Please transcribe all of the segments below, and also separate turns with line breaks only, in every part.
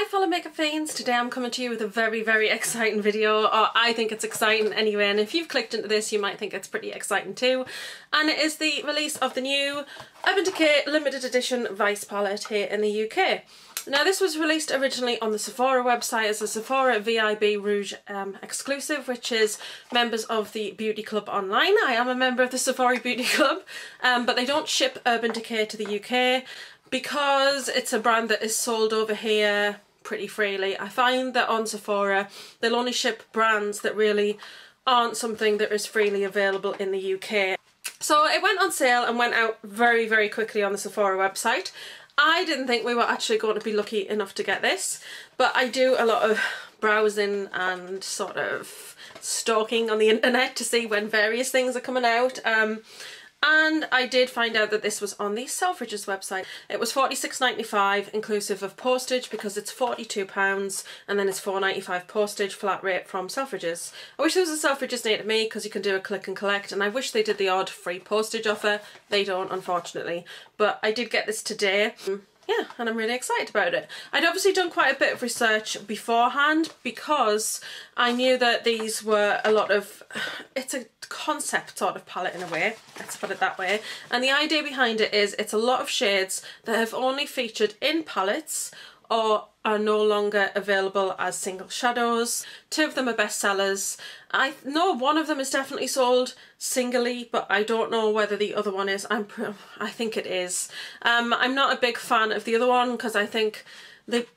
fellow makeup fiends, today I'm coming to you with a very exciting video, or I think it's exciting anyway, and if you've clicked into this you might think it's pretty exciting too. And it is the release of the new Urban Decay limited edition Vice palette here in the UK. Now this was released originally on the Sephora website as a Sephora VIB Rouge exclusive, which is members of the beauty club online. I am a member of the Sephora beauty club, but they don't ship Urban Decay to the UK because it's a brand that is sold over here pretty freely. I find that on Sephora they'll only ship brands that really aren't something that is freely available in the UK. So it went on sale and went out very quickly on the Sephora website. I didn't think we were actually going to be lucky enough to get this, but I do a lot of browsing and sort of stalking on the internet to see when various things are coming out. And I did find out that this was on the Selfridges website. It was £46.95 inclusive of postage because it's £42 and then it's £4.95 postage flat rate from Selfridges. I wish there was a Selfridges near to me because you can do a click and collect, and I wish they did the odd free postage offer. They don't, unfortunately. But I did get this today. Yeah, and I'm really excited about it. I'd obviously done quite a bit of research beforehand because I knew that these were a lot of, it's a concept sort of palette in a way, let's put it that way. And the idea behind it is it's a lot of shades that have only featured in palettes or are no longer available as single shadows. Two of them are bestsellers. I know one of them is definitely sold singly, but I don't know whether the other one is. I think it is. I'm not a big fan of the other one because I think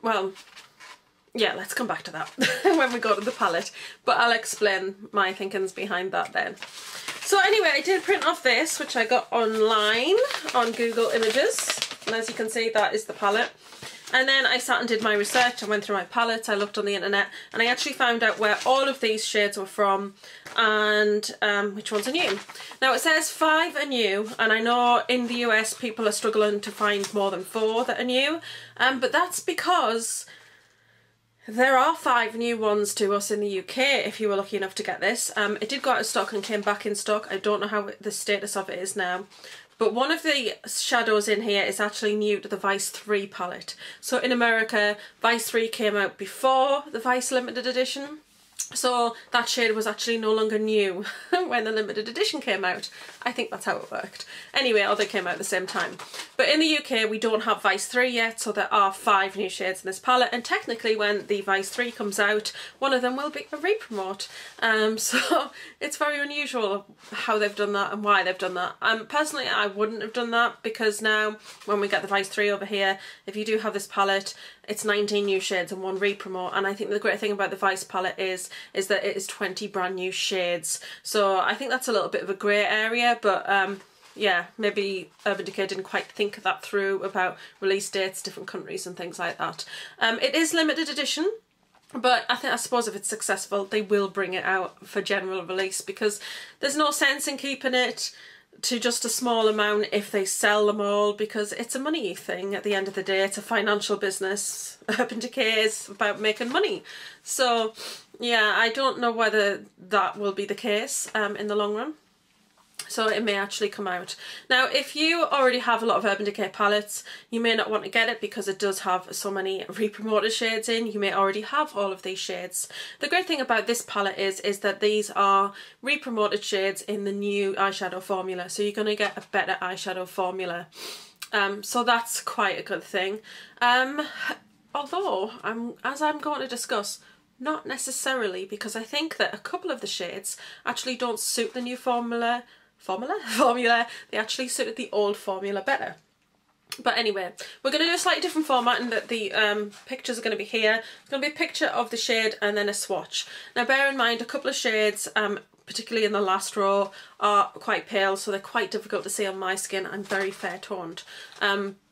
well, yeah, let's come back to that when we go to the palette, but I'll explain my thinkings behind that then. So anyway, I did print off this, which I got online on Google Images, and as you can see that is the palette. And then I sat and did my research. I went through my palettes, I looked on the internet, and I actually found out where all of these shades were from and which ones are new. Now it says 5 are new, and I know in the US people are struggling to find more than 4 that are new, but that's because there are 5 new ones to us in the UK if you were lucky enough to get this. It did go out of stock and came back in stock. I don't know how the status of it is now. But one of the shadows in here is actually new to the Vice 3 palette. So in America, Vice 3 came out before the Vice limited edition. So that shade was actually no longer new when the limited edition came out. I think that's how it worked. Anyway, or they came out at the same time. But in the UK we don't have Vice 3 yet, so there are 5 new shades in this palette, and technically when the Vice 3 comes out, one of them will be a re-promote. So it's very unusual how they've done that and why they've done that. Personally I wouldn't have done that because now when we get the Vice 3 over here, if you do have this palette, it's 19 new shades and 1 re-promote, and I think the great thing about the Vice palette is that it is 20 brand new shades. So I think that's a little bit of a grey area, but yeah, maybe Urban Decay didn't quite think that through about release dates, different countries and things like that. It is limited edition, but I suppose if it's successful they will bring it out for general release because there's no sense in keeping it to just a small amount if they sell them all, because it's a money thing at the end of the day. It's a financial business. Urban Decay is about making money. So yeah, I don't know whether that will be the case in the long run. So it may actually come out. Now if you already have a lot of Urban Decay palettes, you may not want to get it because it does have so many re-promoted shades in. You may already have all of these shades. The great thing about this palette is that these are re-promoted shades in the new eyeshadow formula, so you're going to get a better eyeshadow formula. So that's quite a good thing. Although, as I'm going to discuss, not necessarily, because I think that a couple of the shades actually don't suit the new formula. They actually suited the old formula better. But anyway, we're going to do a slightly different format in that the pictures are going to be here. It's going to be a picture of the shade and then a swatch. Now bear in mind a couple of shades, particularly in the last row, are quite pale, so they're quite difficult to see on my skin. I'm very fair toned.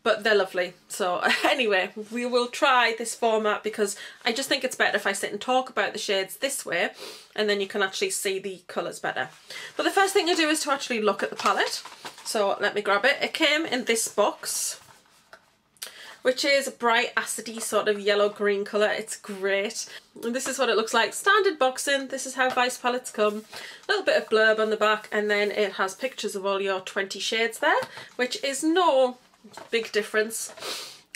But they're lovely. So anyway, we will try this format because I just think it's better if I sit and talk about the shades this way, and then you can actually see the colours better. But the first thing to do is to actually look at the palette. So let me grab it. It came in this box, which is a bright acidy sort of yellow-green colour. It's great. And this is what it looks like. Standard boxing. This is how Vice palettes come. A little bit of blurb on the back, and then it has pictures of all your 20 shades there, which is no big difference.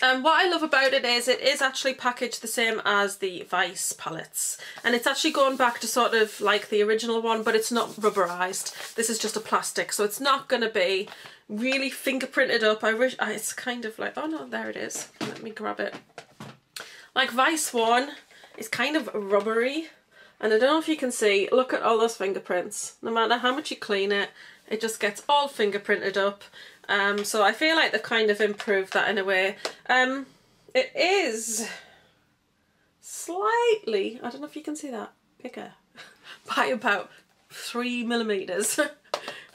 What I love about it is actually packaged the same as the Vice palettes, and it's actually going back to sort of like the original one, but it's not rubberized. This is just a plastic, so it's not going to be really fingerprinted up. I wish it's kind of like, oh no, there it is. Let me grab it. Like Vice one is kind of rubbery, and I don't know if you can see, look at all those fingerprints. No matter how much you clean it, it just gets all fingerprinted up. So I feel like they've kind of improved that in a way. It is slightly, I don't know if you can see that, bigger by about 3mm,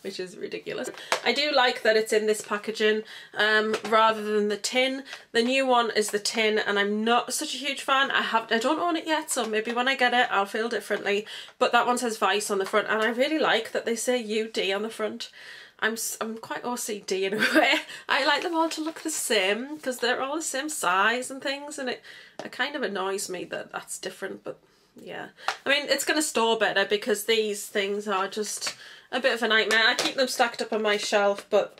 which is ridiculous. I do like that it's in this packaging rather than the tin. The new one is the tin, and I'm not such a huge fan. I don't own it yet, so maybe when I get it I'll feel differently. But that one says Vice on the front, and I really like that they say UD on the front. I'm quite OCD in a way. I like them all to look the same because they're all the same size and things, and it kind of annoys me that that's different, but yeah. I mean, it's going to store better because these things are just a bit of a nightmare. I keep them stacked up on my shelf, but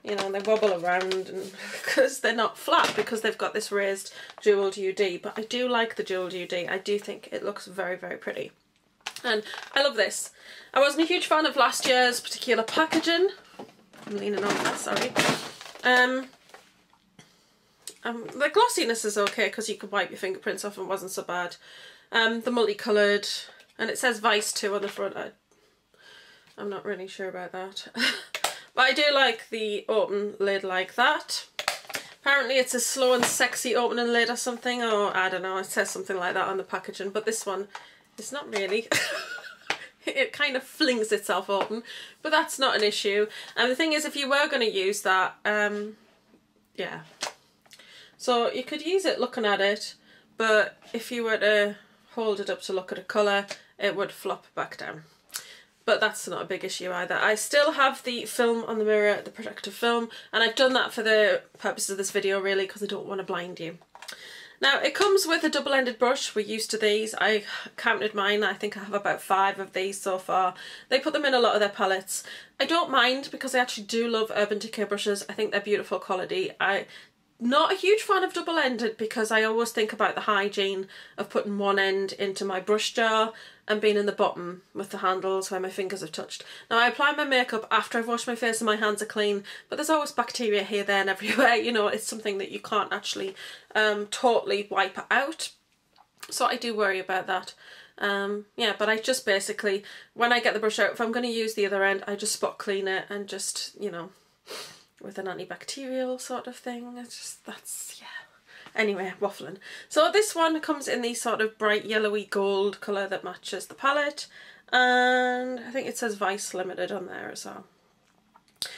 you know, they wobble around and because they're not flat because they've got this raised jewelled UD, but I do like the jewelled UD. I do think it looks very, very pretty. And I love this. I wasn't a huge fan of last year's particular packaging. I'm leaning on that, sorry. The glossiness is okay because you could wipe your fingerprints off and it wasn't so bad. The multicoloured, and it says Vice 2 on the front. I'm not really sure about that. But I do like the open lid like that. Apparently it's a slow and sexy opening lid or something, or I don't know, it says something like that on the packaging, but this one, it's not really. It kind of flings itself open, but that's not an issue. And the thing is, if you were going to use that, yeah. So you could use it looking at it, but if you were to hold it up to look at a colour, it would flop back down. But that's not a big issue either. I still have the film on the mirror, the protective film, and I've done that for the purposes of this video really because I don't want to blind you. Now it comes with a double-ended brush. We're used to these. I counted mine. I think I have about 5 of these so far. They put them in a lot of their palettes. I don't mind because I actually do love Urban Decay brushes. I think they're beautiful quality. I'm not a huge fan of double-ended because I always think about the hygiene of putting one end into my brush jar and being in the bottom with the handles where my fingers have touched. Now I apply my makeup after I've washed my face and my hands are clean, but there's always bacteria here, there and everywhere. You know, it's something that you can't actually totally wipe out. So I do worry about that. Yeah, but I just basically, when I get the brush out, if I'm going to use the other end, I just spot clean it and just, you know, with an antibacterial sort of thing. It's just, that's, yeah. Anyway, waffling. So this one comes in the sort of bright yellowy gold colour that matches the palette, and I think it says Vice Limited on there as well.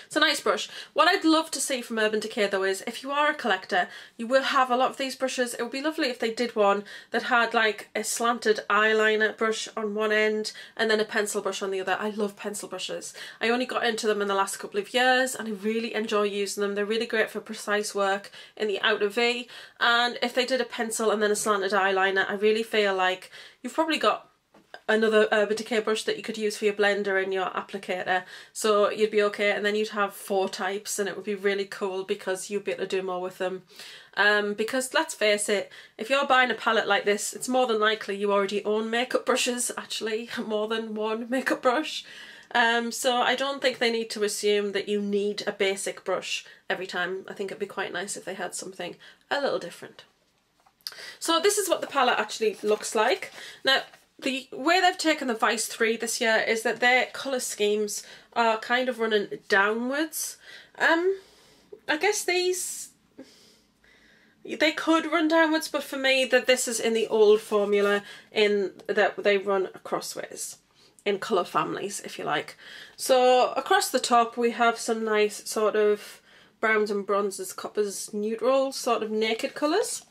It's a nice brush. What I'd love to see from Urban Decay though is, if you are a collector, you will have a lot of these brushes. It would be lovely if they did one that had like a slanted eyeliner brush on one end and then a pencil brush on the other. I love pencil brushes. I only got into them in the last couple of years and I really enjoy using them. They're really great for precise work in the outer V, and if they did a pencil and then a slanted eyeliner, I really feel like you've probably got another Urban Decay brush that you could use for your blender and your applicator, so you'd be okay, and then you'd have 4 types and it would be really cool because you'd be able to do more with them. Because let's face it, if you're buying a palette like this, it's more than likely you already own makeup brushes, actually, more than one makeup brush. So I don't think they need to assume that you need a basic brush every time. I think it'd be quite nice if they had something a little different. So this is what the palette actually looks like. Now, the way they've taken the Vice 3 this year is that their colour schemes are kind of running downwards. I guess these, they could run downwards, but for me, that this is in the old formula in that they run crossways in colour families, if you like. So across the top we have some nice sort of browns and bronzes, coppers, neutrals, sort of naked colours.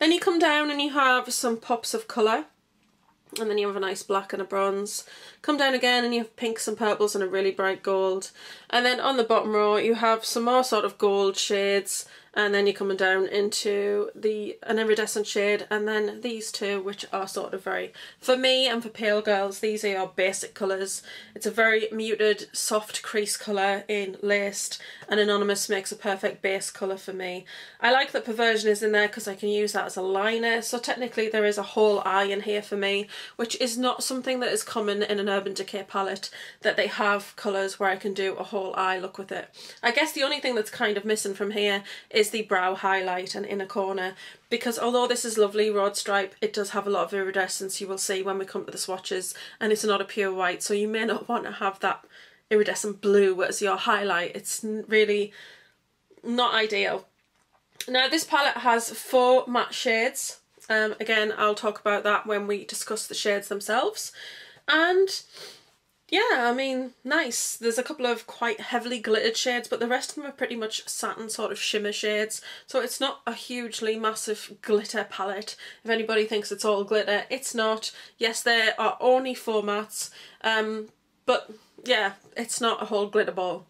Then you come down and you have some pops of colour. And then you have a nice black and a bronze. Come down again and you have pinks and purples and a really bright gold. And then on the bottom row you have some more sort of gold shades and then you're coming down into an iridescent shade, and then these two, which are sort of very, for me and for pale girls, these are your basic colours. It's a very muted, soft crease colour in Laced, and Anonymous makes a perfect base colour for me. I like that Perversion is in there because I can use that as a liner, so technically there is a whole eye in here for me, which is not something that is common in an Urban Decay palette, that they have colours where I can do a whole eye look with it. I guess the only thing that's kind of missing from here is the brow highlight and inner corner, because although this is lovely Rod Stripe, it does have a lot of iridescence, you will see when we come to the swatches, and it's not a pure white, so you may not want to have that iridescent blue as your highlight. It's really not ideal. Now this palette has 4 matte shades. Again, I'll talk about that when we discuss the shades themselves. And yeah, I mean, nice. There's a couple of quite heavily glittered shades, but the rest of them are pretty much satin sort of shimmer shades. So it's not a hugely massive glitter palette. If anybody thinks it's all glitter, it's not. Yes, there are only 4 mattes, but yeah, it's not a whole glitter ball.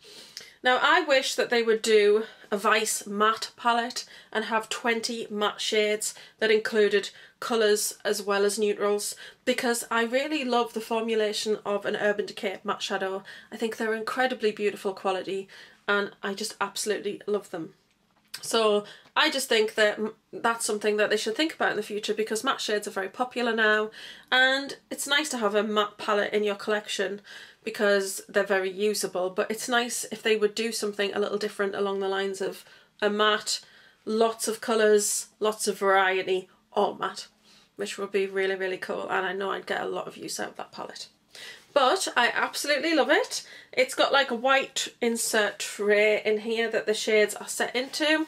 Now I wish that they would do a Vice matte palette and have 20 matte shades that included colours as well as neutrals, because I really love the formulation of an Urban Decay matte shadow. I think they're incredibly beautiful quality and I just absolutely love them. So I just think that that's something that they should think about in the future, because matte shades are very popular now, and it's nice to have a matte palette in your collection because they're very usable, but it's nice if they would do something a little different along the lines of a matte, lots of colours, lots of variety, all matte, which would be really, really cool, and I know I'd get a lot of use out of that palette. But I absolutely love it. It's got like a white insert tray in here that the shades are set into.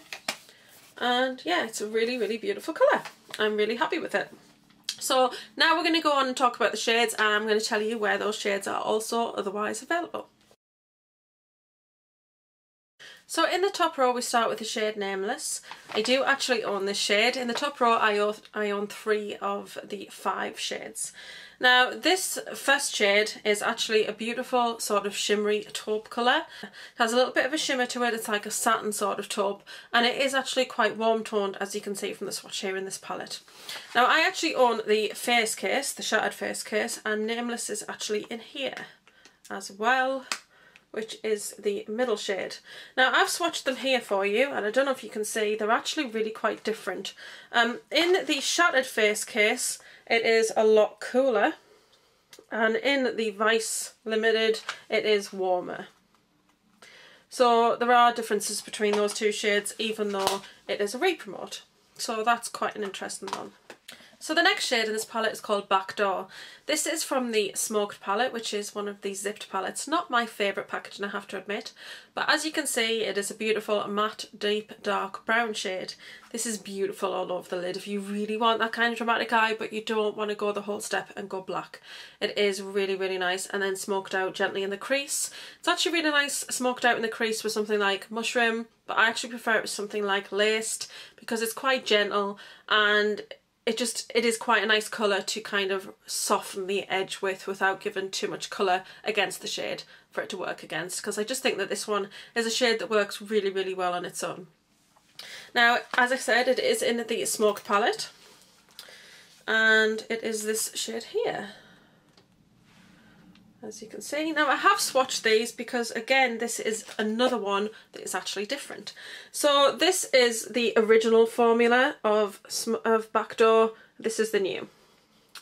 And yeah, it's a really, really beautiful colour. I'm really happy with it. So now we're going to go on and talk about the shades, and I'm going to tell you where those shades are also otherwise available. So in the top row we start with the shade Nameless. I do actually own this shade. In the top row I own 3 of the 5 shades. Now this first shade is actually a beautiful sort of shimmery taupe colour. It has a little bit of a shimmer to it, it's like a satin sort of taupe, and it is actually quite warm toned, as you can see from the swatch here in this palette. Now I actually own the face case, the shattered face case, and Nameless is actually in here as well, which is the middle shade. Now I've swatched them here for you, and I don't know if you can see, they're actually really quite different. In the shattered face case it is a lot cooler, and in the Vice Limited it is warmer. So there are differences between those 2 shades, even though it is a re-promote. So that's quite an interesting one. So the next shade in this palette is called Backdoor. This is from the Smoked palette, which is one of the zipped palettes. Not my favourite packaging, I have to admit, but as you can see it is a beautiful matte deep dark brown shade. This is beautiful all over the lid if you really want that kind of dramatic eye but you don't want to go the whole step and go black. It is really, really nice, and then smoked out gently in the crease. It's actually really nice smoked out in the crease with something like Mushroom, but I actually prefer it with something like Laced because it's quite gentle, and it is quite a nice colour to kind of soften the edge with without giving too much colour against the shade for it to work against, because I just think that this one is a shade that works really, really well on its own. Now, as I said, it is in the Smoked palette, and it is this shade here, as you can see. Now I have swatched these because again this is another one that is actually different. So this is the original formula of Backdoor, this is the new.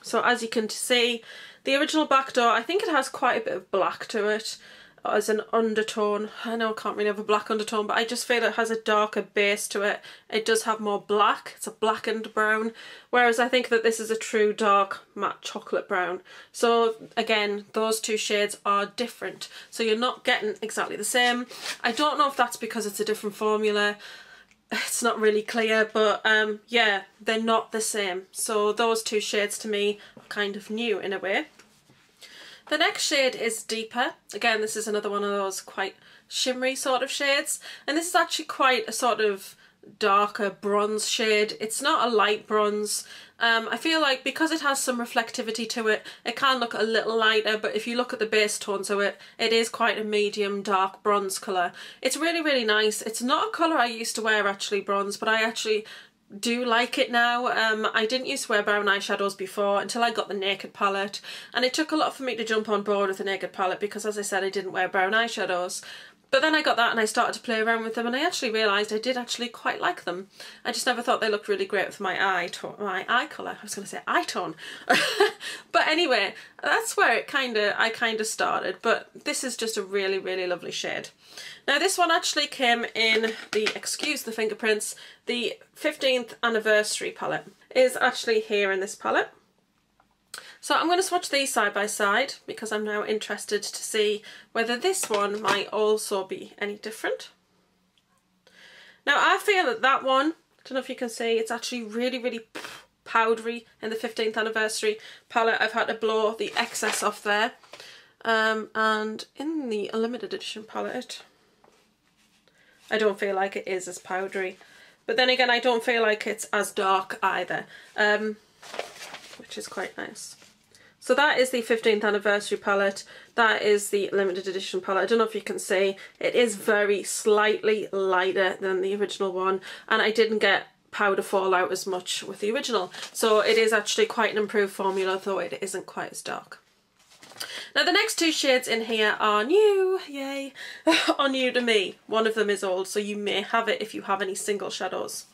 So as you can see, the original Backdoor, I think it has quite a bit of black to it as an undertone. I know I can't really have a black undertone, but I just feel it has a darker base to it. It does have more black, it's a blackened brown, whereas I think that this is a true dark matte chocolate brown. So again, those 2 shades are different, so you're not getting exactly the same. I don't know if that's because it's a different formula, it's not really clear, but yeah, they're not the same. So those 2 shades to me are kind of new in a way. The next shade is Deeper. Again, this is another one of those quite shimmery sort of shades, and this is actually quite a sort of darker bronze shade. It's not a light bronze. I feel like because it has some reflectivity to it, it can look a little lighter, but if you look at the base tones of it, it is quite a medium dark bronze colour. It's really, really nice. It's not a colour I used to wear actually, bronze, but I actually do like it now. I didn't used to wear brown eyeshadows before until I got the Naked palette, and it took a lot for me to jump on board with the Naked palette because, as I said, I didn't wear brown eyeshadows. But then I got that and I started to play around with them, and I actually realised I did actually quite like them. I just never thought they looked really great with my eye colour. I was going to say eye tone. But anyway, that's where I kind of started. But this is just a really, really lovely shade. Now this one actually came in the, excuse the fingerprints, the 15th anniversary palette. It is actually here in this palette. So I'm going to swatch these side by side because I'm now interested to see whether this one might also be any different. Now I feel that that one, I don't know if you can see, it's actually really, really powdery in the 15th anniversary palette. I've had to blow the excess off there. And in the limited edition palette, I don't feel like it is as powdery. But then again, I don't feel like it's as dark either, which is quite nice. So that is the 15th anniversary palette. That is the limited edition palette. I don't know if you can see, it is very slightly lighter than the original one, and I didn't get powder fallout as much with the original. So it is actually quite an improved formula, though it isn't quite as dark. Now the next two shades in here are new, yay, are new to me. One of them is old, so you may have it if you have any single shadows.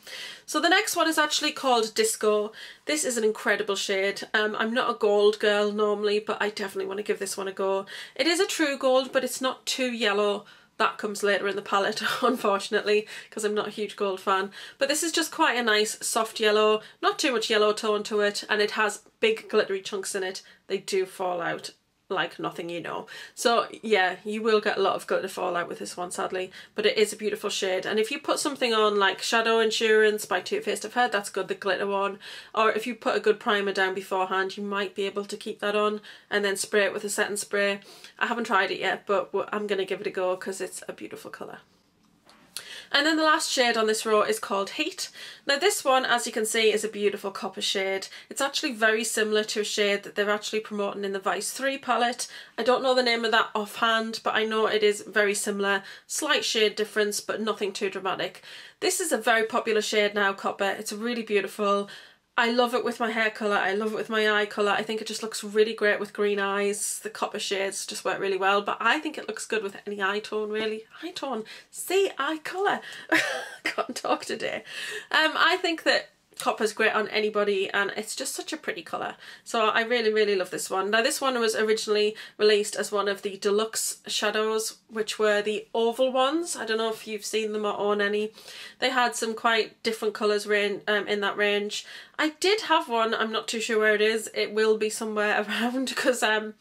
So the next one is actually called Disco. This is an incredible shade. I'm not a gold girl normally, but I definitely want to give this one a go. It is a true gold, but it's not too yellow. That comes later in the palette, unfortunately, because I'm not a huge gold fan. But this is just quite a nice soft yellow, not too much yellow tone to it, and it has big glittery chunks in it. They do fall out like nothing, you know. So yeah, you will get a lot of glitter fallout with this one, sadly, but it is a beautiful shade. And if you put something on like Shadow Insurance by Too Faced, I've heard that's good, the glitter one, or if you put a good primer down beforehand, you might be able to keep that on and then spray it with a setting spray. I haven't tried it yet, but I'm going to give it a go because it's a beautiful colour. And then the last shade on this row is called Heat. Now this one, as you can see, is a beautiful copper shade. It's actually very similar to a shade that they're actually promoting in the Vice 3 palette. I don't know the name of that offhand, but I know it is very similar. Slight shade difference, but nothing too dramatic. This is a very popular shade now, copper. It's really beautiful. I love it with my hair colour, I love it with my eye colour. I think it just looks really great with green eyes. The copper shades just work really well, but I think it looks good with any eye tone, really. Eye tone, see, eye colour. Can't talk today. I think that copper's great on anybody, and it's just such a pretty colour. So I really, really love this one. Now this one was originally released as one of the deluxe shadows, which were the oval ones. I don't know if you've seen them or own any. They had some quite different colours in that range. I did have one, I'm not too sure where it is. It will be somewhere around because I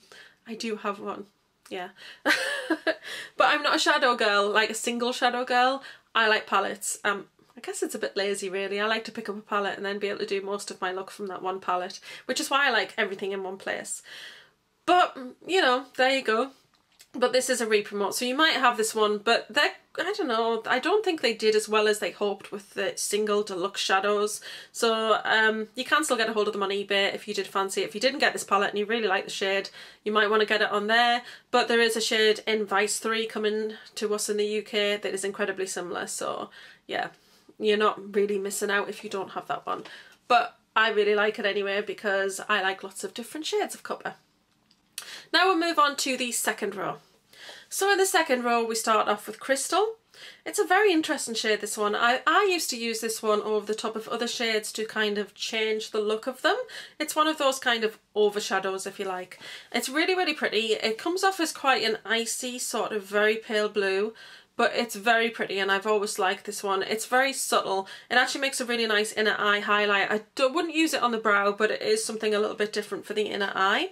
do have one, yeah. But I'm not a shadow girl, like a single shadow girl. I like palettes. I guess it's a bit lazy really. I like to pick up a palette and then be able to do most of my look from that one palette, which is why I like everything in one place. But, you know, there you go. But this is a re-promote, so you might have this one, but I don't know, I don't think they did as well as they hoped with the single deluxe shadows. So you can still get a hold of them on eBay if you did fancy it. If you didn't get this palette and you really like the shade, you might want to get it on there. But there is a shade in Vice 3 coming to us in the UK that is incredibly similar, so yeah. You're not really missing out if you don't have that one. But I really like it anyway because I like lots of different shades of copper. Now we'll move on to the second row. So in the second row we start off with Crystal. It's a very interesting shade, this one. I used to use this one over the top of other shades to kind of change the look of them. It's one of those kind of overshadows, if you like. It's really, really pretty. It comes off as quite an icy sort of very pale blue, but it's very pretty and I've always liked this one. It's very subtle. It actually makes a really nice inner eye highlight. I wouldn't use it on the brow, but it is something a little bit different for the inner eye.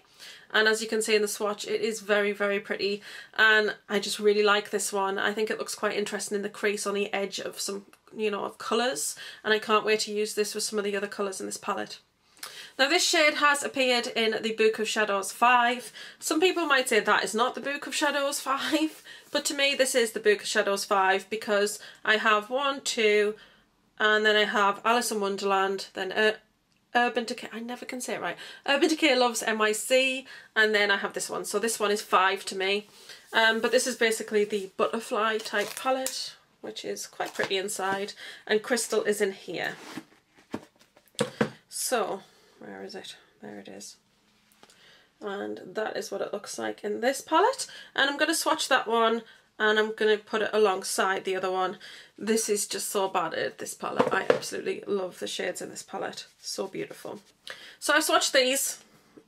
And as you can see in the swatch, it is very, very pretty. And I just really like this one. I think it looks quite interesting in the crease on the edge of some, you know, of colours. And I can't wait to use this with some of the other colours in this palette. Now this shade has appeared in the Book of Shadows 5. Some people might say that is not the Book of Shadows 5, but to me this is the Book of Shadows 5 because I have 1, 2, and then I have Alice in Wonderland, then Urban Decay, I never can say it right, Urban Decay Loves NYC, and then I have this one. So this one is 5 to me. But this is basically the butterfly type palette, which is quite pretty inside, and Crystal is in here. So, where is it? There it is. And that is what it looks like in this palette. And I'm going to swatch that one, and I'm going to put it alongside the other one. This is just so bad at this palette. I absolutely love the shades in this palette. So beautiful. So I swatched these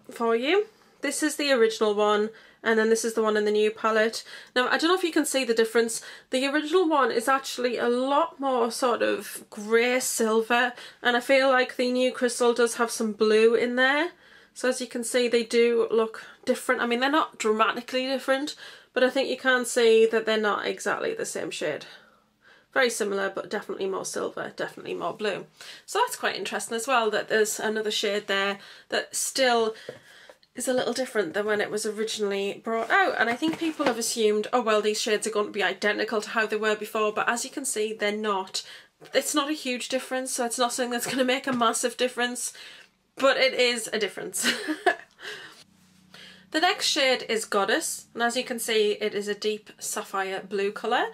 for you. This is the original one, and then this is the one in the new palette. Now, I don't know if you can see the difference. The original one is actually a lot more sort of grey silver, and I feel like the new Crystal does have some blue in there. So as you can see, they do look different. I mean, they're not dramatically different, but I think you can see that they're not exactly the same shade. Very similar, but definitely more silver, definitely more blue. So that's quite interesting as well, that there's another shade there that still is a little different than when it was originally brought out. And I think people have assumed, oh well, these shades are going to be identical to how they were before, but as you can see, they're not. It's not a huge difference, so it's not something that's going to make a massive difference, but it is a difference. The next shade is Goddess, and as you can see, it is a deep sapphire blue colour.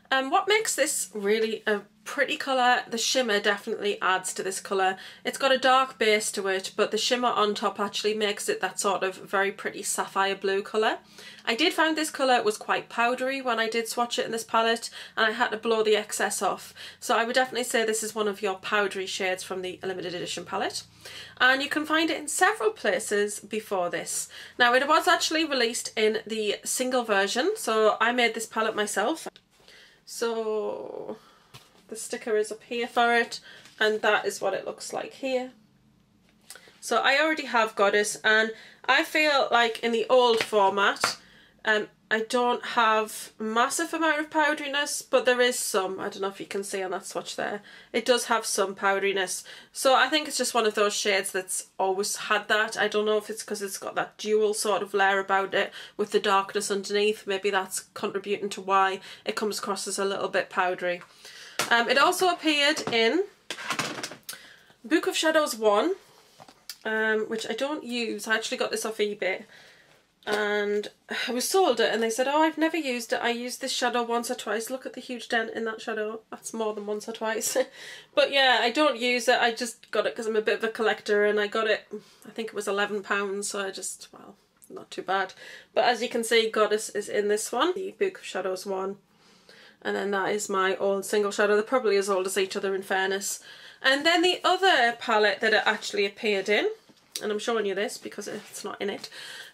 What makes this really a pretty colour, the shimmer definitely adds to this colour. It's got a dark base to it, but the shimmer on top actually makes it that sort of very pretty sapphire blue colour. I did find this colour was quite powdery when I did swatch it in this palette, and I had to blow the excess off. So I would definitely say this is one of your powdery shades from the limited edition palette. And you can find it in several places before this. Now, it was actually released in the single version, so I made this palette myself. So the sticker is up here for it, and that is what it looks like here. So I already have Goddess, and I feel like in the old format, I don't have massive amount of powderiness, but there is some. I don't know if you can see on that swatch there. It does have some powderiness. So I think it's just one of those shades that's always had that. I don't know if it's because it's got that dual sort of layer about it with the darkness underneath. Maybe that's contributing to why it comes across as a little bit powdery. It also appeared in Book of Shadows 1, which I don't use. I actually got this off eBay. And I was sold it, and they said, oh, I've never used it. I used this shadow once or twice. Look at the huge dent in that shadow. That's more than once or twice. But yeah, I don't use it. I just got it because I'm a bit of a collector, and I got it, I think it was £11, so I just, well, not too bad. But as you can see, Goddess is in this one, the Book of Shadows 1. And then that is my old single shadow. They're probably as old as each other, in fairness. And then the other palette that it actually appeared in, and I'm showing you this because it's not in it,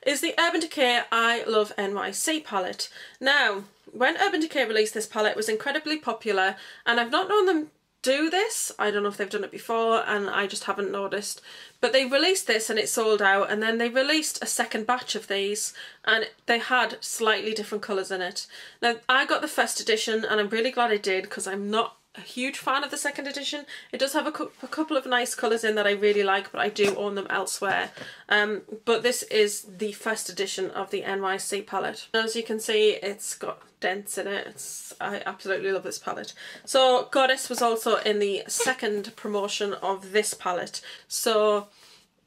is the Urban Decay I Love NYC palette. Now, when Urban Decay released this palette, it was incredibly popular, and I've not known them do this. I don't know if they've done it before, and I just haven't noticed. But they released this and it sold out, and then they released a second batch of these, and they had slightly different colours in it. Now, I got the first edition, and I'm really glad I did, because I'm not a huge fan of the second edition. It does have a couple of nice colours in that I really like, but I do own them elsewhere. But this is the first edition of the NYC palette. As you can see, it's got dents in it. I absolutely love this palette. So Goddess was also in the second promotion of this palette. So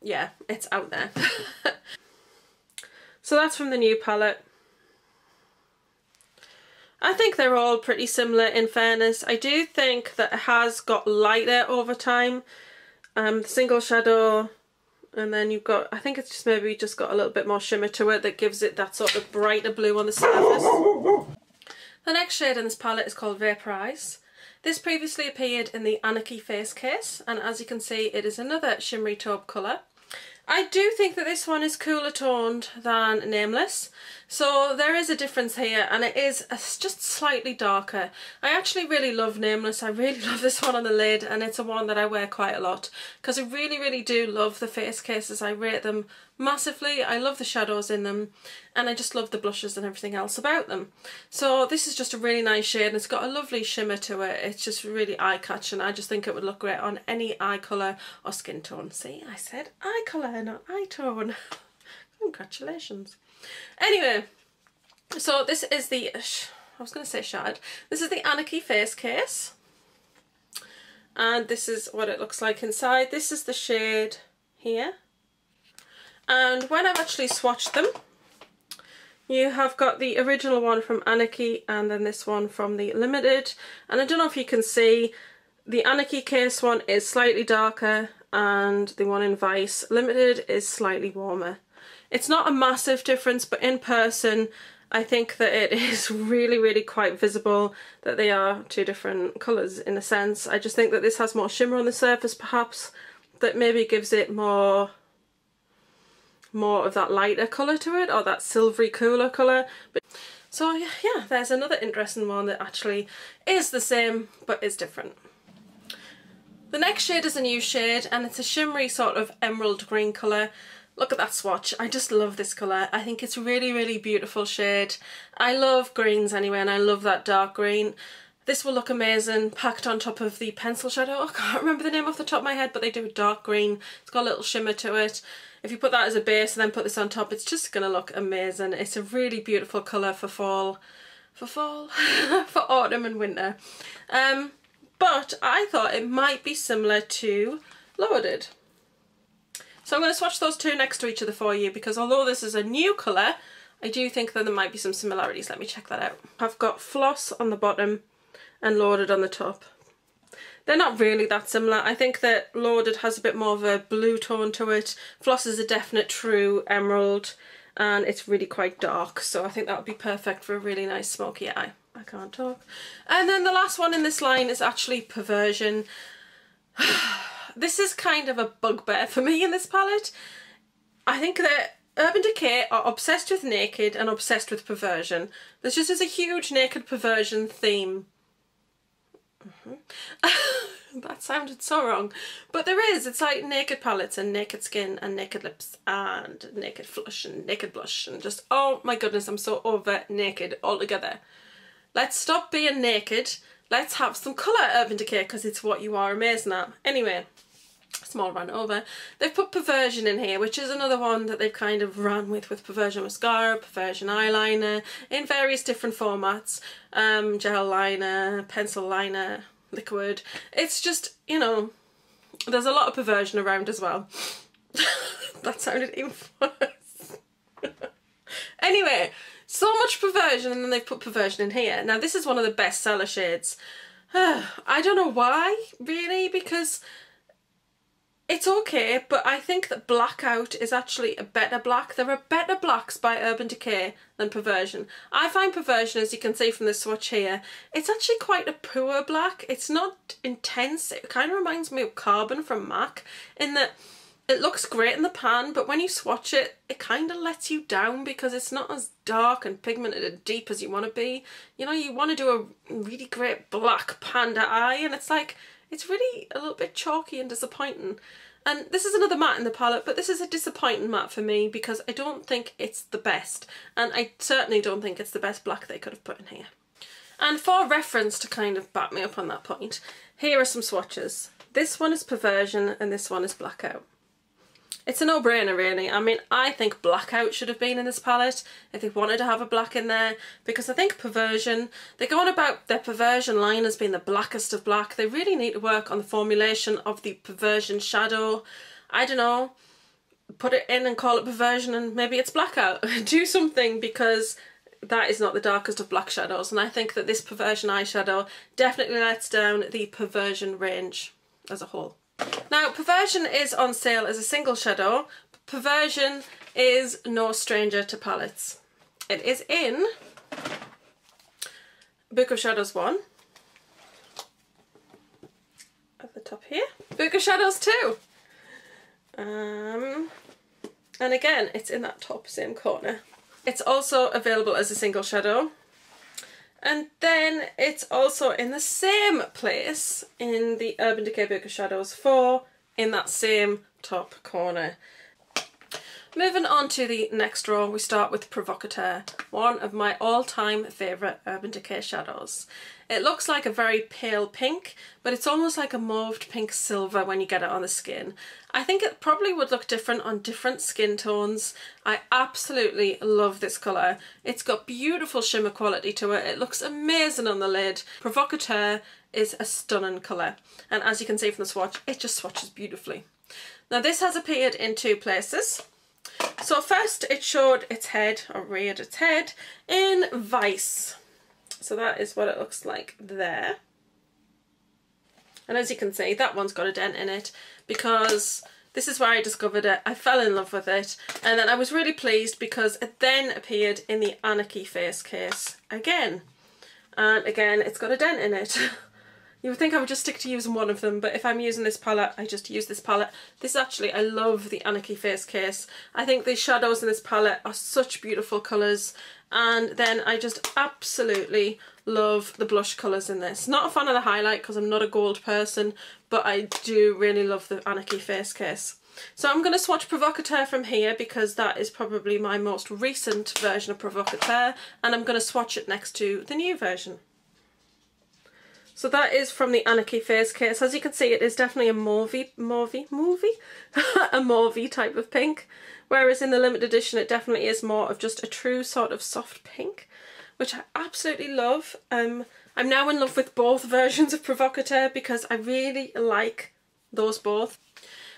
yeah, it's out there. So that's from the new palette. I think they're all pretty similar, in fairness. I do think that it has got lighter over time. The single shadow, and then you've got, I think it's just maybe just got a little bit more shimmer to it that gives it that sort of brighter blue on the surface. The next shade in this palette is called Vaporize. This previously appeared in the Anarchy face case, and as you can see, it is another shimmery taupe colour. I do think that this one is cooler toned than Nameless, so there is a difference here, and it's just slightly darker. I actually really love Nameless. I really love this one on the lid, and it's a one that I wear quite a lot because I really do love the face cases. I rate them massively. I love the shadows in them, and I just love the blushes and everything else about them. So this is just a really nice shade, and it's got a lovely shimmer to it. It's just really eye-catching. I just think it would look great on any eye colour or skin tone. See, I said eye colour, not eye tone. Congratulations. Anyway, so this is the, I was going to say shad. This is the Anarchy face case. and this is what it looks like inside. This is the shade here, and when I've actually swatched them, you have got the original one from Anarchy and then this one from the Limited, and I don't know if you can see, the Anarchy case one is slightly darker and the one in Vice Limited is slightly warmer. It's not a massive difference, but in person I think that it is really quite visible that they are two different colours in a sense. I just think that this has more shimmer on the surface perhaps, that maybe gives it more of that lighter colour to it, or that silvery cooler colour. But so yeah, there's another interesting one that actually is the same but is different. The next shade is a new shade and it's a shimmery sort of emerald green colour. Look at that swatch. I just love this colour. I think it's a really beautiful shade. I love greens anyway, and I love that dark green. This will look amazing packed on top of the pencil shadow. I can't remember the name off the top of my head, but they do a dark green. It's got a little shimmer to it. If you put that as a base and then put this on top, it's just going to look amazing. It's a really beautiful colour for fall. For autumn and winter. But I thought it might be similar to Loaded. So I'm going to swatch those two next to each other for you, because although this is a new colour, I do think that there might be some similarities. Let me check that out. I've got Floss on the bottom and Loaded on the top. They're not really that similar. I think that Loaded has a bit more of a blue tone to it. Floss is a definite true emerald, and it's really quite dark, so I think that would be perfect for a really nice smoky eye. I can't talk. And then the last one in this line is actually Perversion. This is kind of a bugbear for me in this palette. I think that Urban Decay are obsessed with naked and obsessed with perversion. There's just a huge naked perversion theme. That sounded so wrong. But there is. It's like naked palettes and naked skin and naked lips and naked flush and naked blush and just, oh my goodness, I'm so over naked altogether. Let's stop being naked. Let's have some colour, Urban Decay, because it's what you are amazing at. Anyway, small run over. They've put Perversion in here, which is another one that they've kind of ran with Perversion mascara, Perversion eyeliner, in various different formats. Gel liner, pencil liner, liquid. It's just, you know, there's a lot of perversion around as well. That sounded even worse. Anyway, so much perversion, and then they've put Perversion in here. Now this is one of the best seller shades. I don't know why, really, because it's okay, but I think that Blackout is actually a better black. There are better blacks by Urban Decay than Perversion. I find Perversion, as you can see from this swatch here, it's actually quite a poor black. It's not intense. It kind of reminds me of Carbon from MAC in that it looks great in the pan, but when you swatch it, it kind of lets you down because it's not as dark and pigmented and deep as you want to be. You know, you want to do a really great black panda eye, and it's like, it's really a little bit chalky and disappointing. And this is another matte in the palette, but this is a disappointing matte for me because I don't think it's the best. And I certainly don't think it's the best black they could have put in here. And for reference, to kind of back me up on that point, here are some swatches. This one is Perversion and this one is Blackout. It's a no-brainer, really. I mean, I think Blackout should have been in this palette if they wanted to have a black in there, because I think Perversion, they're going about their Perversion line as being the blackest of black. They really need to work on the formulation of the Perversion shadow. I don't know, put it in and call it Perversion and maybe it's Blackout. Do something, because that is not the darkest of black shadows, and I think that this Perversion eyeshadow definitely lets down the Perversion range as a whole. Now, Perversion is on sale as a single shadow. Perversion is no stranger to palettes. It is in Book of Shadows 1 at the top here, Book of Shadows 2, and again it's in that top same corner. It's also available as a single shadow. And then it's also in the same place in the Urban Decay Book of Shadows 4, in that same top corner. Moving on to the next row, we start with Provocateur, one of my all-time favourite Urban Decay shadows. It looks like a very pale pink, but it's almost like a mauved pink silver when you get it on the skin. I think it probably would look different on different skin tones. I absolutely love this colour. It's got beautiful shimmer quality to it. It looks amazing on the lid. Provocateur is a stunning colour, and as you can see from the swatch, it just swatches beautifully. Now this has appeared in 2 places. So first it showed its head, or reared its head, in Vice. So that is what it looks like there. And as you can see, that one's got a dent in it because this is where I discovered it. I fell in love with it, and then I was really pleased because it then appeared in the Anarchy face case again. And again, it's got a dent in it. You would think I would just stick to using one of them, but if I'm using this palette, I just use this palette. This actually, I love the Anarchy face case. I think the shadows in this palette are such beautiful colours, and then I just absolutely love the blush colours in this. Not a fan of the highlight because I'm not a gold person, but I do really love the Anarchy face case. So I'm going to swatch Provocateur from here because that is probably my most recent version of Provocateur, and I'm going to swatch it next to the new version. So that is from the Anarchy face case. As you can see, it is definitely a mauvey a mauvey type of pink, whereas in the limited edition it definitely is more of just a true sort of soft pink, which I absolutely love. I'm now in love with both versions of Provocateur because I really like those both.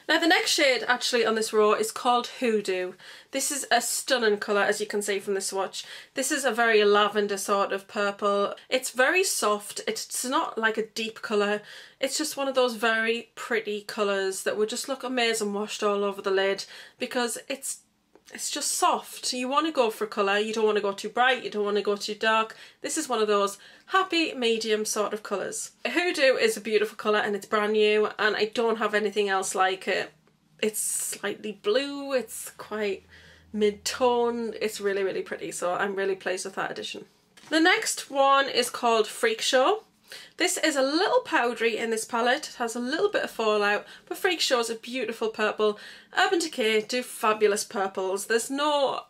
Now the next shade actually on this row is called Hoodoo. This is a stunning colour, as you can see from the swatch. This is a very lavender sort of purple. It's very soft. It's not like a deep colour. It's just one of those very pretty colours that would just look amazing washed all over the lid because it's just soft. You want to go for colour, you don't want to go too bright, you don't want to go too dark. This is one of those happy medium sort of colours. Hoodoo is a beautiful colour and it's brand new, and I don't have anything else like it. It's slightly blue, it's quite mid-tone, it's really, really pretty, so I'm really pleased with that addition. The next one is called Freak Show. This is a little powdery in this palette, it has a little bit of fallout, but Freak Show is a beautiful purple. Urban Decay do fabulous purples. There's no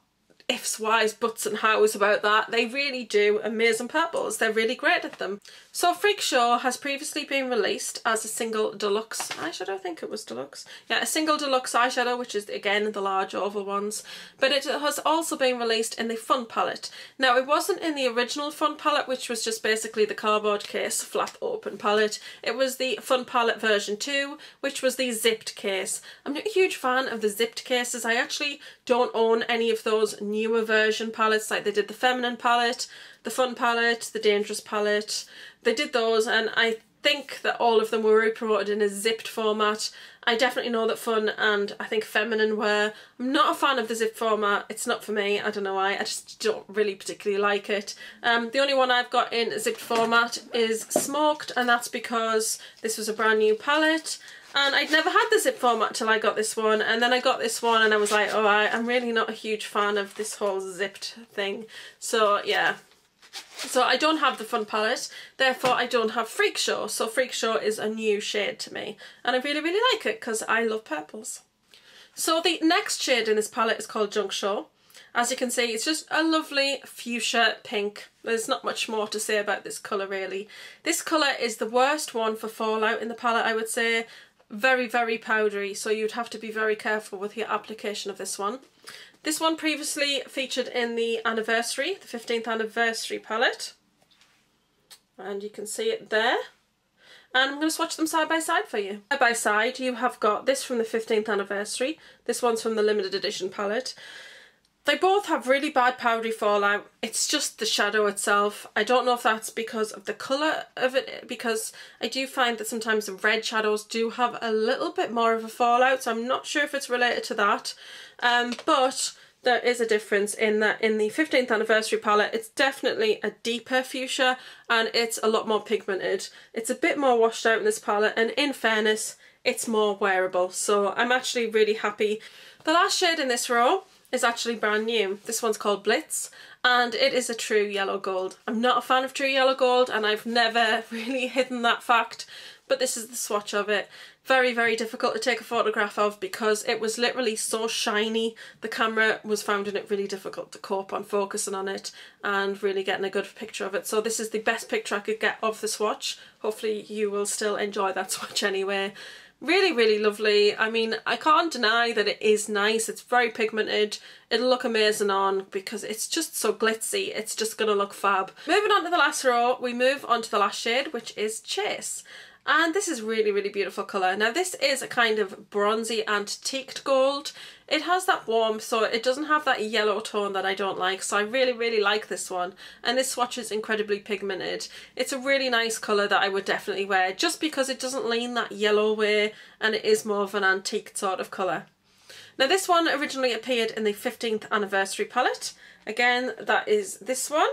ifs, whys, buts and hows about that. They really do amazing purples. They're really great at them. So Freak Show has previously been released as a single deluxe eyeshadow. I think it was deluxe. Yeah, a single deluxe eyeshadow, which is again the large oval ones. But it has also been released in the Fun palette. Now it wasn't in the original Fun palette, which was just basically the cardboard case flap open palette. It was the Fun palette version 2, which was the zipped case. I'm not a huge fan of the zipped cases. I actually don't own any of those newer version palettes, like they did the Feminine palette, the Fun palette, the Dangerous palette. They did those, and I think that all of them were repromoted in a zipped format. I definitely know that Fun and I think Feminine were. I'm not a fan of the zip format. It's not for me. I don't know why. I just don't really particularly like it. The only one I've got in zipped format is Smoked, and that's because this was a brand new palette. And I'd never had the zip format till I got this one, and then I got this one and I was like, oh, I'm really not a huge fan of this whole zipped thing. So yeah. So I don't have the Fun palette, therefore I don't have Freak Show. So Freak Show is a new shade to me, and I really, really like it because I love purples. So the next shade in this palette is called Junk Show. As you can see, it's just a lovely fuchsia pink. There's not much more to say about this colour really. This colour is the worst one for fallout in the palette, I would say. Very, very powdery, so you'd have to be very careful with your application of this one. This one previously featured in the anniversary, the 15th anniversary palette. And you can see it there. And I'm going to swatch them side by side for you. Side by side you have got this from the 15th anniversary. This one's from the limited edition palette. They both have really bad powdery fallout. It's just the shadow itself. I don't know if that's because of the colour of it, because I do find that sometimes the red shadows do have a little bit more of a fallout, so I'm not sure if it's related to that. But there is a difference in that in the 15th anniversary palette, it's definitely a deeper fuchsia and it's a lot more pigmented. It's a bit more washed out in this palette, and in fairness, it's more wearable. So I'm actually really happy. The last shade in this row is actually brand new. This one's called Blitz, and it is a true yellow gold. I'm not a fan of true yellow gold, and I've never really hidden that fact, but this is the swatch of it. Very, very difficult to take a photograph of because it was literally so shiny. The camera was finding it really difficult to cope on focusing on it and really getting a good picture of it. So this is the best picture I could get of the swatch. Hopefully you will still enjoy that swatch anyway. Really, really lovely. I mean, I can't deny that it is nice. It's very pigmented. It'll look amazing on because it's just so glitzy. It's just going to look fab. Moving on to the last row, we move on to the last shade, which is Chase. And this is really, really beautiful colour. Now this is a kind of bronzy antiqued gold. It has that warmth, so it doesn't have that yellow tone that I don't like. So I really, really like this one. And this swatch is incredibly pigmented. It's a really nice colour that I would definitely wear just because it doesn't lean that yellow way and it is more of an antique sort of colour. Now this one originally appeared in the 15th anniversary palette. Again, that is this one.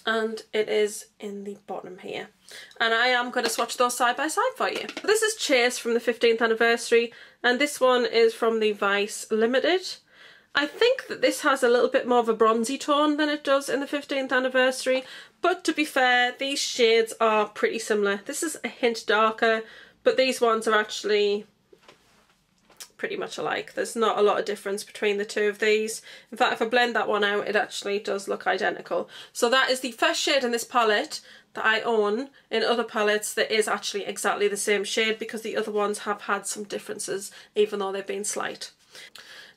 And it is in the bottom here. And I am going to swatch those side by side for you. This is Chase from the 15th anniversary, and this one is from the Vice Limited. I think that this has a little bit more of a bronzy tone than it does in the 15th anniversary, but to be fair, these shades are pretty similar. This is a hint darker, but these ones are actually pretty much alike. There's not a lot of difference between the two of these. In fact, if I blend that one out, it actually does look identical. So that is the first shade in this palette that I own. In other palettes that is actually exactly the same shade because the other ones have had some differences even though they've been slight.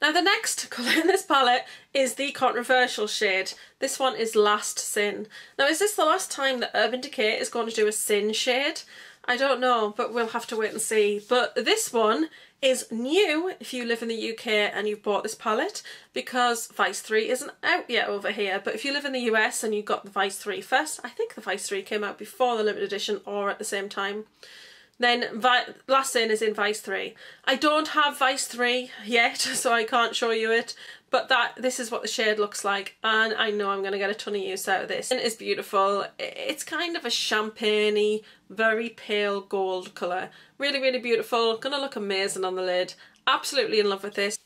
Now the next colour in this palette is the controversial shade. This one is Last Sin. Now is this the last time that Urban Decay is going to do a sin shade? I don't know, but we'll have to wait and see. But this one is new if you live in the UK and you've bought this palette because Vice 3 isn't out yet over here. But if you live in the US and you got the Vice 3 first, I think the Vice 3 came out before the limited edition or at the same time, then Last Sin is in Vice 3. I don't have Vice 3 yet, so I can't show you it, but this is what the shade looks like, and I know I'm going to get a ton of use out of this. It is beautiful. It's kind of a champagne-y, very pale gold colour. Really, really beautiful. Going to look amazing on the lid. Absolutely in love with this.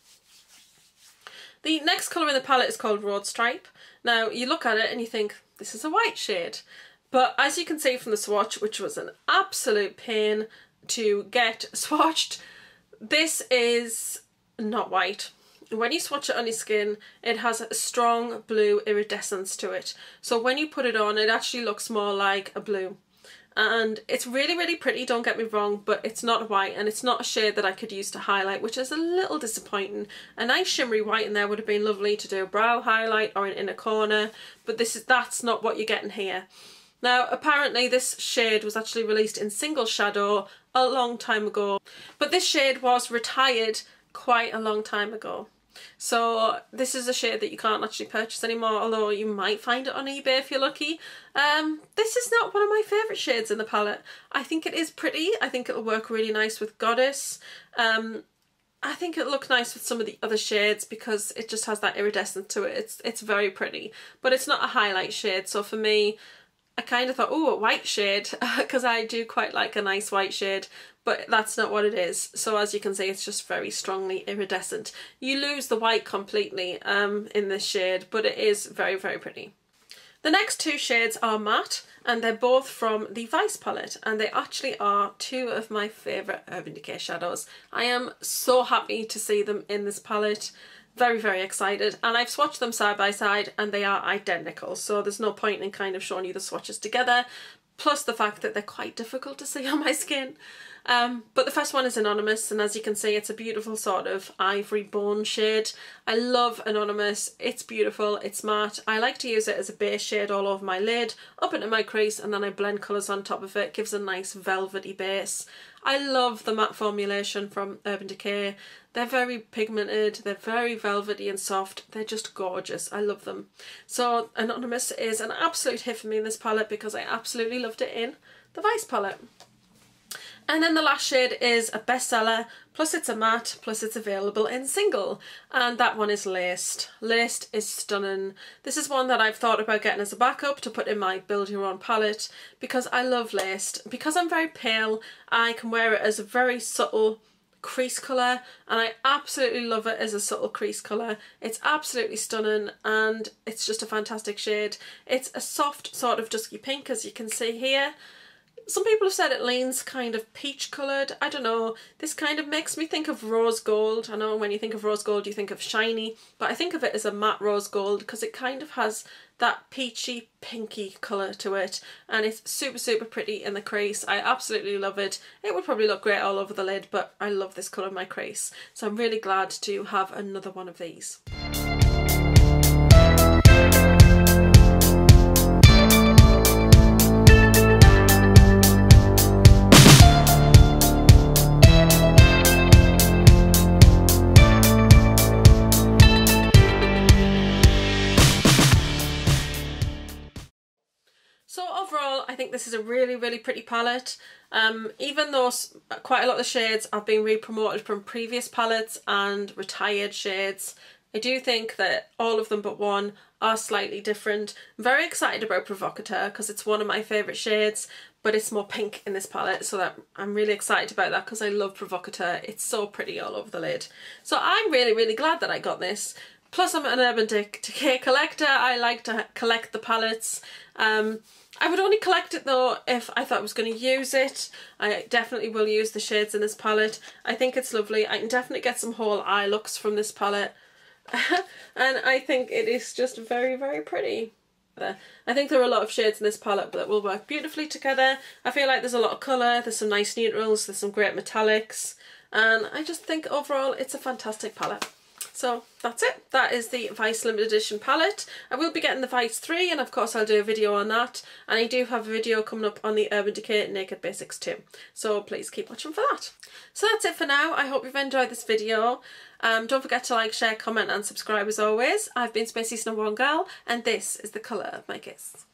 The next colour in the palette is called Road Stripe. Now, you look at it and you think, this is a white shade. But as you can see from the swatch, which was an absolute pain to get swatched, this is not white. When you swatch it on your skin, it has a strong blue iridescence to it. So when you put it on, it actually looks more like a blue. And it's really, really pretty, don't get me wrong, but it's not white and it's not a shade that I could use to highlight, which is a little disappointing. A nice shimmery white in there would have been lovely to do a brow highlight or an inner corner, but that's not what you're getting here. Now, apparently this shade was actually released in single shadow a long time ago, but this shade was retired quite a long time ago. So this is a shade that you can't actually purchase anymore, although you might find it on eBay if you're lucky. This is not one of my favourite shades in the palette. I think it is pretty. I think it'll work really nice with Goddess. I think it'll look nice with some of the other shades because it just has that iridescence to it. It's very pretty, but it's not a highlight shade. So for me, I kind of thought, oh, a white shade, because I do quite like a nice white shade, but that's not what it is. So as you can see, it's just very strongly iridescent. You lose the white completely in this shade, but it is very, very pretty. The next two shades are matte, and they're both from the Vice palette, and they actually are two of my favourite Urban Decay shadows. I am so happy to see them in this palette. Very, very excited, and I've swatched them side by side and they are identical, so there's no point in kind of showing you the swatches together, plus the fact that they're quite difficult to see on my skin. But the first one is Anonymous, and as you can see, it's a beautiful sort of ivory bone shade. I love Anonymous. It's beautiful, it's matte. I like to use it as a base shade all over my lid, up into my crease, and then I blend colours on top of it. It gives a nice velvety base. I love the matte formulation from Urban Decay. They're very pigmented, they're very velvety and soft, they're just gorgeous, I love them. So Anonymous is an absolute hit for me in this palette because I absolutely loved it in the Vice palette. And then the last shade is a bestseller, plus it's a matte, plus it's available in single, and that one is Laced. Laced is stunning. This is one that I've thought about getting as a backup to put in my build your own palette because I love Laced. Because I'm very pale, I can wear it as a very subtle crease colour, and I absolutely love it as a subtle crease colour. It's absolutely stunning and it's just a fantastic shade. It's a soft sort of dusky pink, as you can see here. Some people have said it leans kind of peach coloured. I don't know. This kind of makes me think of rose gold. I know when you think of rose gold you think of shiny, but I think of it as a matte rose gold because it kind of has that peachy pinky colour to it, and it's super super pretty in the crease. I absolutely love it. It would probably look great all over the lid, but I love this colour in my crease, so I'm really glad to have another one of these. So overall, I think this is a really, really pretty palette. Even though quite a lot of the shades have been re-promoted from previous palettes and retired shades, I do think that all of them but one are slightly different. I'm very excited about Provocateur because it's one of my favourite shades, but it's more pink in this palette, so that I'm really excited about that because I love Provocateur. It's so pretty all over the lid. So I'm really, really glad that I got this. Plus I'm an Urban Decay collector. I like to collect the palettes. I would only collect it though if I thought I was going to use it. I definitely will use the shades in this palette. I think it's lovely. I can definitely get some whole eye looks from this palette. And I think it is just very, very pretty. I think there are a lot of shades in this palette that will work beautifully together. I feel like there's a lot of colour, there's some nice neutrals, there's some great metallics, and I just think overall it's a fantastic palette. So that's it. That is the Vice limited edition palette. I will be getting the Vice 3, and of course I'll do a video on that. And I do have a video coming up on the Urban Decay Naked Basics too. So please keep watching for that. So that's it for now. I hope you've enjoyed this video. Don't forget to like, share, comment and subscribe as always. I've been Spacey Snowball Girl, and this is the colour of my kiss.